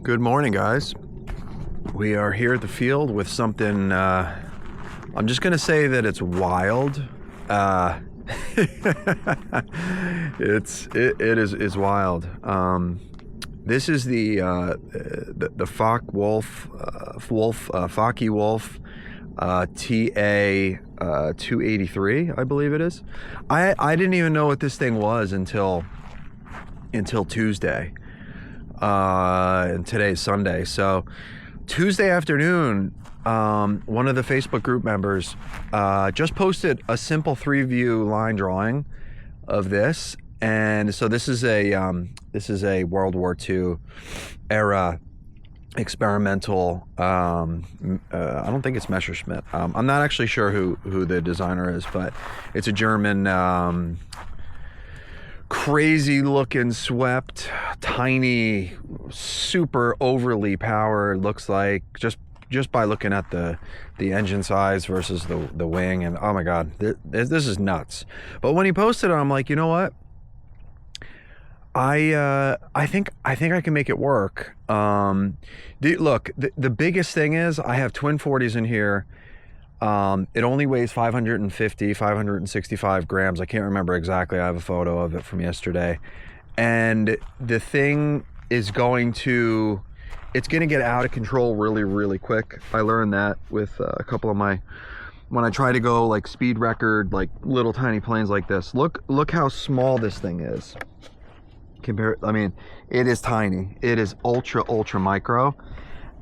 Good morning, guys. We are here at the field with something, I'm just going to say that it's wild. It is wild. This is the Focke Wulf, Focke Wulf, TA 283, I believe it is. I didn't even know what this thing was until Tuesday. And today's Sunday. So Tuesday afternoon, one of the Facebook group members just posted a simple 3-view line drawing of this. And so this is a World War II era experimental, I don't think it's Messerschmitt. I'm not actually sure who the designer is, but it's a German, crazy looking, swept, tiny, super overly powered, looks like, just by looking at the engine size versus the wing, and oh my god, this is nuts. But when he posted it, I'm like, you know what, I think I can make it work. Look, the biggest thing is I have twin 40s in here. It only weighs 565 grams. I can't remember exactly. I have a photo of it from yesterday. And the thing is it's going to get out of control really, really quick. I learned that with a couple of when I try to go like speed record, like little tiny planes like this. Look how small this thing is. I mean, it is tiny. It is ultra micro.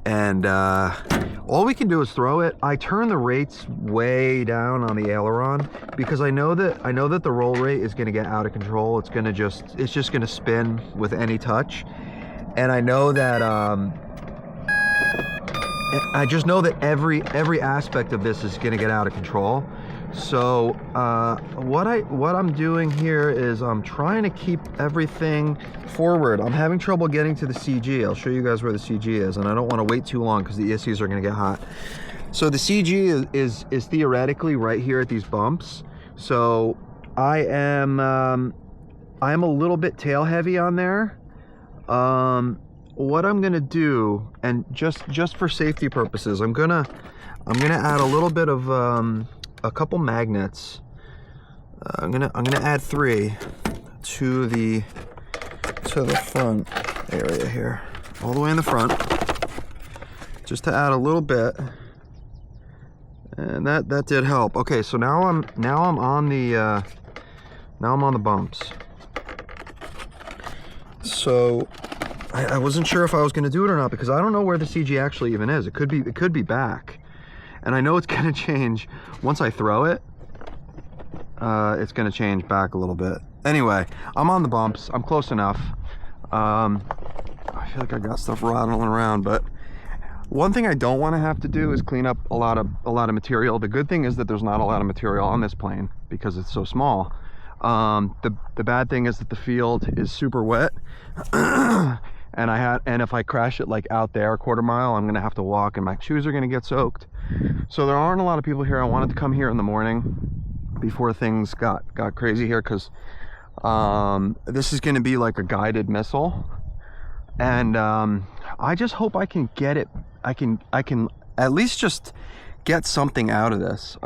And all we can do is throw it. I turn the rates way down on the aileron because I know that the roll rate is going to get out of control. It's just going to spin with any touch. And I know that I just know that every aspect of this is going to get out of control. So what I'm doing here is I'm trying to keep everything forward. I'm having trouble getting to the CG. I'll show you guys where the CG is, and I don't want to wait too long because the ESCs are going to get hot. So the CG is theoretically right here at these bumps. So I am a little bit tail heavy on there. What I'm gonna do, and just for safety purposes, I'm gonna add a little bit of a couple magnets. I'm gonna add 3 to the front area here, all the way in the front, just to add a little bit, and that did help. Okay, so now I'm on the bumps. So I wasn't sure if I was gonna do it or not because I don't know where the CG actually even is. It could be back. And I know it's gonna change once I throw it. It's gonna change back a little bit. Anyway, I'm on the bumps. I'm close enough. I feel like I got stuff rattling around, but one thing I don't want to have to do is clean up a lot of material. The good thing is that there's not a lot of material on this plane because it's so small. The bad thing is that the field is super wet. And if I crash it like out there a quarter mile, I'm gonna have to walk and my shoes are gonna get soaked. So there aren't a lot of people here. I wanted to come here in the morning before things got crazy here because this is gonna be like a guided missile. And I just hope I can get it. I can at least just get something out of this.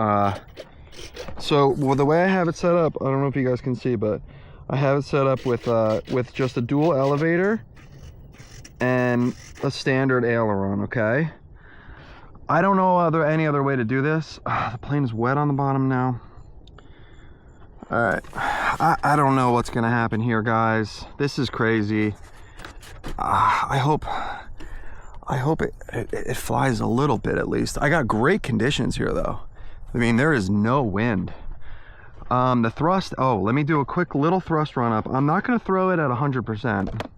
So the way I have it set up, I don't know if you guys can see, but I have it set up with just a dual elevator and a standard aileron. Okay, I don't know any other way to do this. The plane is wet on the bottom now. All right, I don't know what's gonna happen here, guys. This is crazy. I hope it flies a little bit at least. I got great conditions here though. I mean, there is no wind. The thrust, let me do a quick little thrust run up. I'm not gonna throw it at 100%.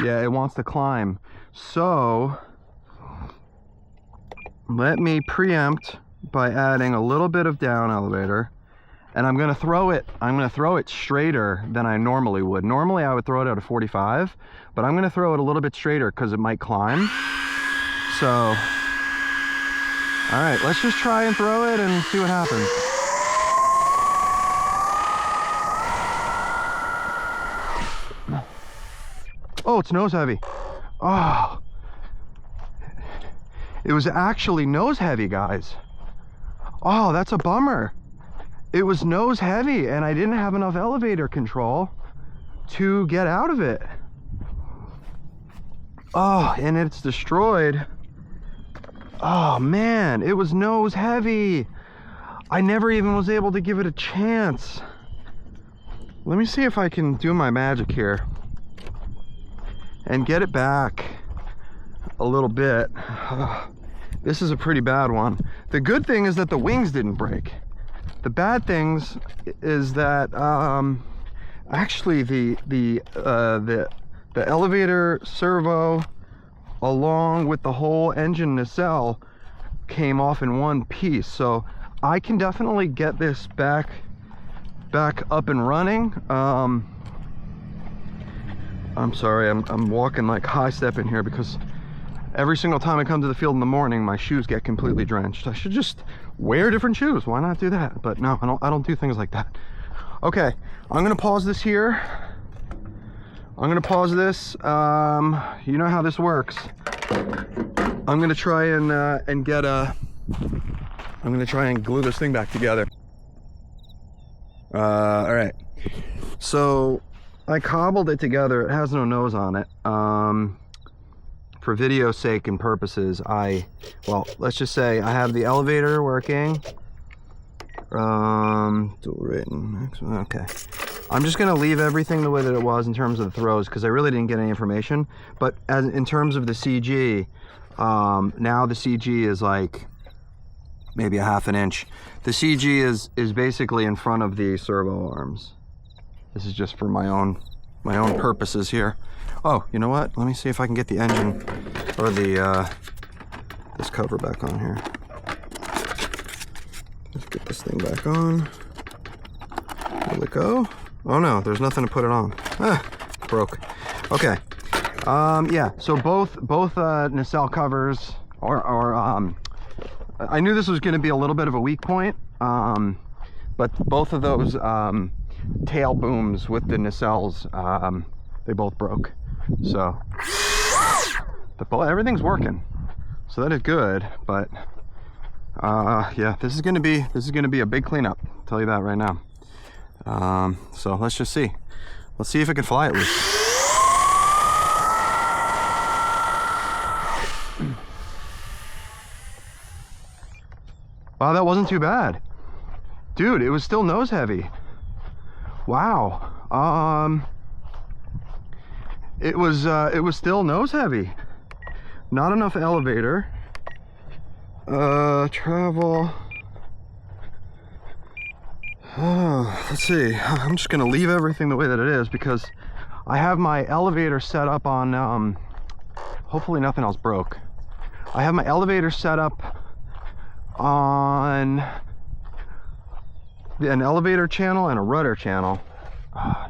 Yeah, it wants to climb. So let me preempt by adding a little bit of down elevator, and I'm gonna throw it straighter than I normally would. Normally I would throw it at a 45, but I'm gonna throw it a little bit straighter because it might climb. So all right, let's just try and throw it and see what happens. Oh, it's nose heavy. Oh, it was actually nose heavy, guys. Oh, that's a bummer. It was nose heavy and I didn't have enough elevator control to get out of it. Oh, and it's destroyed. Oh man, it was nose heavy. I never even was able to give it a chance. Let me see if I can do my magic here and get it back a little bit. This is a pretty bad one. The good thing is that the wings didn't break. The bad things is that actually the elevator servo along with the whole engine nacelle came off in one piece. So I can definitely get this back up and running. I'm sorry, I'm walking like high step in here because every single time I come to the field in the morning, my shoes get completely drenched. I should just wear different shoes. Why not do that? But no, I don't do things like that. Okay, I'm gonna pause this here. I'm gonna pause this. You know how this works. I'm gonna try and get a. I'm gonna try and glue this thing back together. All right. So I cobbled it together. It has no nose on it. For video sake and purposes, well, let's just say I have the elevator working. Okay. I'm just gonna leave everything the way that it was in terms of the throws because I really didn't get any information. But in terms of the CG, now the CG is like maybe a ½ inch. The CG is basically in front of the servo arms. This is just for my own purposes here. Oh, you know what? Let me see if I can get the engine or the this cover back on here. Let's get this thing back on. Will it go? Oh no, there's nothing to put it on. Ah, broke. Okay. Yeah. So both nacelle covers are I knew this was going to be a little bit of a weak point, but both of those tail booms with the nacelles, they both broke. So everything's working, so that is good. But yeah, this is gonna be a big cleanup. I'll tell you that right now. So let's just see. Let's see if it can fly at least. Wow, that wasn't too bad, dude. It was still nose heavy. Wow. It was still nose heavy. Not enough elevator. Travel. Let's see. I'm just gonna leave everything the way that it is because I have my elevator set up on. Hopefully nothing else broke. I have my elevator set up on an elevator channel and a rudder channel.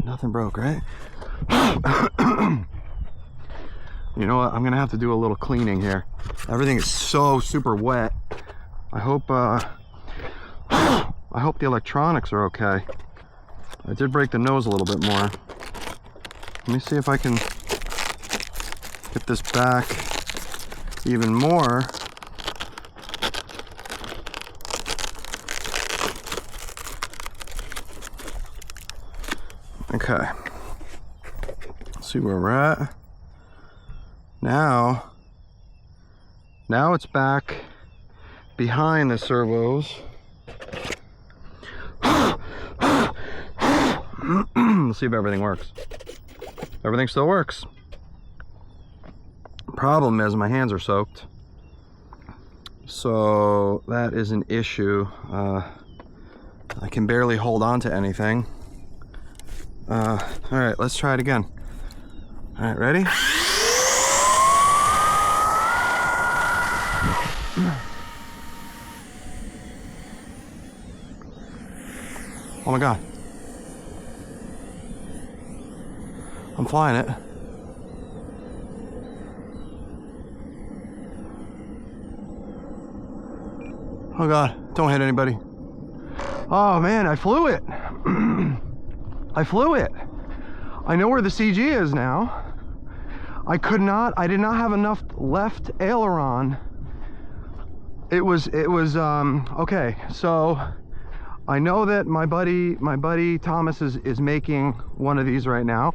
Nothing broke, right? You know what? I'm gonna have to do a little cleaning here. Everything is so super wet. I hope the electronics are okay. I did break the nose a little bit more. Let me see if I can get this back even more. Okay, let's see where we're at. Now it's back behind the servos. Let's see if everything works. Everything still works. Problem is my hands are soaked. So that is an issue. I can barely hold on to anything. All right, let's try it again. All right, ready? Oh my God. I'm flying it. Oh God, don't hit anybody. Oh man, I flew it. I flew it. I know where the CG is now. I did not have enough left aileron. It was okay, so I know that my buddy Thomas is making one of these right now.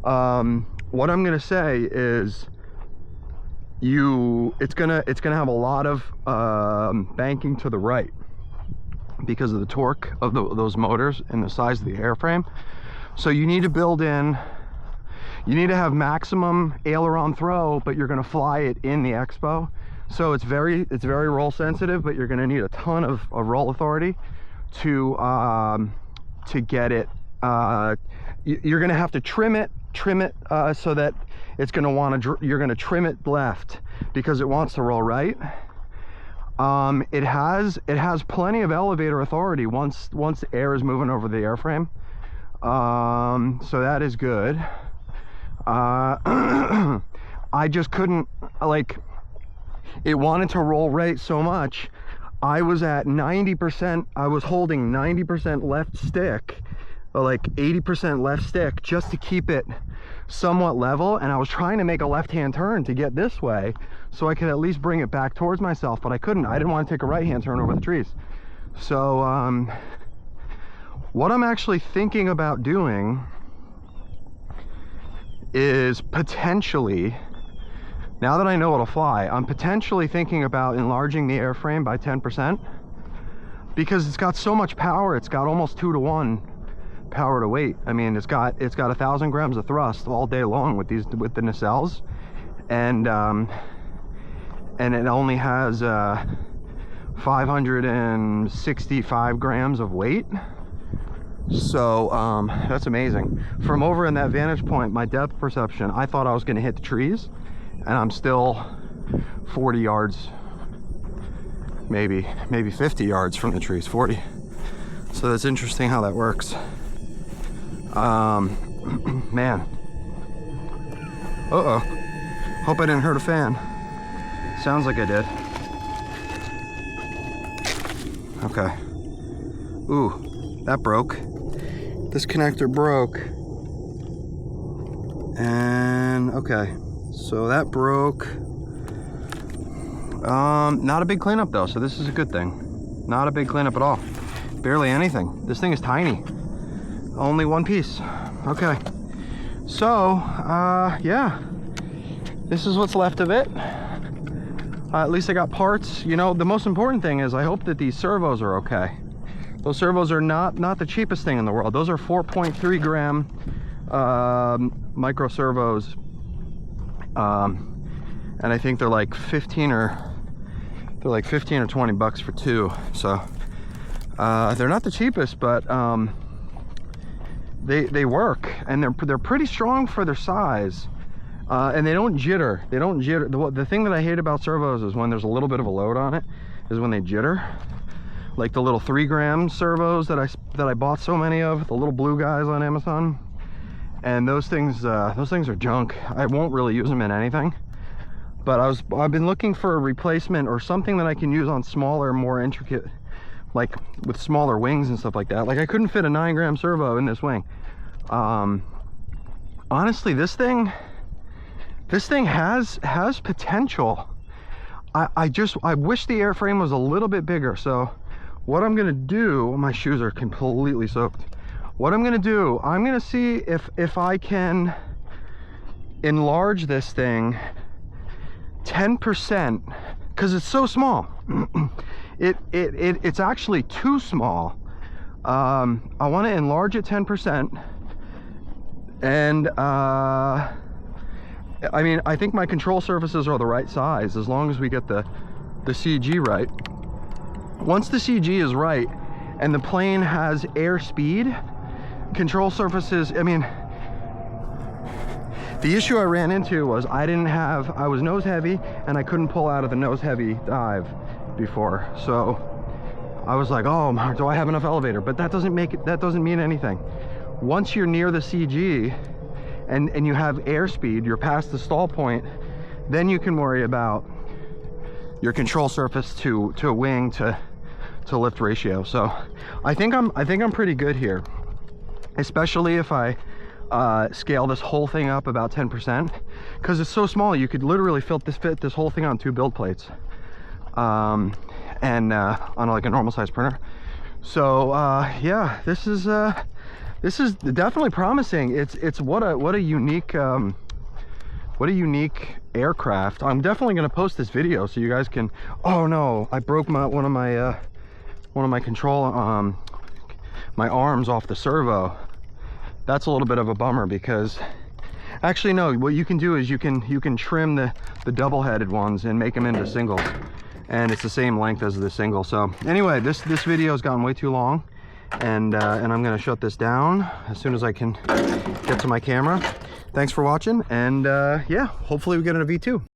What I'm gonna say is it's gonna have a lot of banking to the right because of the torque of those motors and the size of the airframe. So you need to build in, you need to have maximum aileron throw, but you're going to fly it in the Expo. So it's very roll sensitive, but you're going to need a ton of roll authority to get it. You're going to have to trim it so that it's going to want to, you're going to trim it left because it wants to roll right. It has plenty of elevator authority once the air is moving over the airframe. So that is good. I just couldn't, like, it wanted to roll right so much. I was at 90%, I was holding 90% left stick, or like 80% left stick, just to keep it somewhat level, and I was trying to make a left-hand turn to get this way so I could at least bring it back towards myself, but I couldn't. I didn't want to take a right-hand turn over the trees. So what I'm actually thinking about doing is potentially, now that I know it'll fly, I'm potentially thinking about enlarging the airframe by 10%, because it's got so much power. It's got almost 2-to-1 power to weight. I mean, it's got 1,000 grams of thrust all day long with the nacelles, and it only has 565 grams of weight. So that's amazing. From over in that vantage point, my depth perception, I thought I was going to hit the trees, and I'm still 40 yards, maybe 50 yards from the trees. 40. So that's interesting how that works. Man. Uh-oh. Hope I didn't hurt a fan. Sounds like I did. Okay. Ooh, that broke. This connector broke. And okay. So that broke. Not a big cleanup though, so this is a good thing. Not a big cleanup at all. Barely anything. This thing is tiny. Only one piece. Okay. So, yeah. This is what's left of it. At least I got parts. You know, the most important thing is I hope that these servos are okay. Those servos are not the cheapest thing in the world. Those are 4.3 gram micro servos. And I think they're like 15 or 20 bucks for two. So they're not the cheapest, but they work, and they're pretty strong for their size. And they don't jitter. They don't jitter. The thing that I hate about servos is when there's a little bit of a load on it, is when they jitter. Like the little 3 gram servos that I bought so many of, the little blue guys on Amazon. And those things are junk. I won't really use them in anything. But I've been looking for a replacement or something that I can use on smaller, more intricate, like with smaller wings and stuff like that. Like I couldn't fit a 9 gram servo in this wing. Honestly, this thing has potential. I wish the airframe was a little bit bigger. So what I'm gonna do, my shoes are completely soaked. What I'm gonna do, I'm gonna see if I can enlarge this thing 10%, because it's so small. It's actually too small. I want to enlarge it 10%, and I mean, I think my control surfaces are the right size as long as we get the CG right. Once the CG is right and the plane has airspeed, control surfaces, I mean, the issue I ran into was I was nose heavy and I couldn't pull out of the nose heavy dive before. So I was like, oh, do I have enough elevator? But that doesn't mean anything. Once you're near the CG and you have airspeed, you're past the stall point, then you can worry about your control surface to wing to lift ratio. So I think I'm pretty good here, especially if I scale this whole thing up about 10%, because it's so small you could literally fit this whole thing on 2 build plates, and on like a normal size printer. So yeah, this is definitely promising. It's what a unique aircraft. I'm definitely going to post this video so you guys can. Oh no, I broke one of my control my arms off the servo. That's a little bit of a bummer, because actually no, what you can do is you can trim the double-headed ones and make them into singles, and it's the same length as the single. So anyway, this video has gotten way too long, and I'm gonna shut this down as soon as I can get to my camera. Thanks for watching, and yeah, hopefully we get in a V2.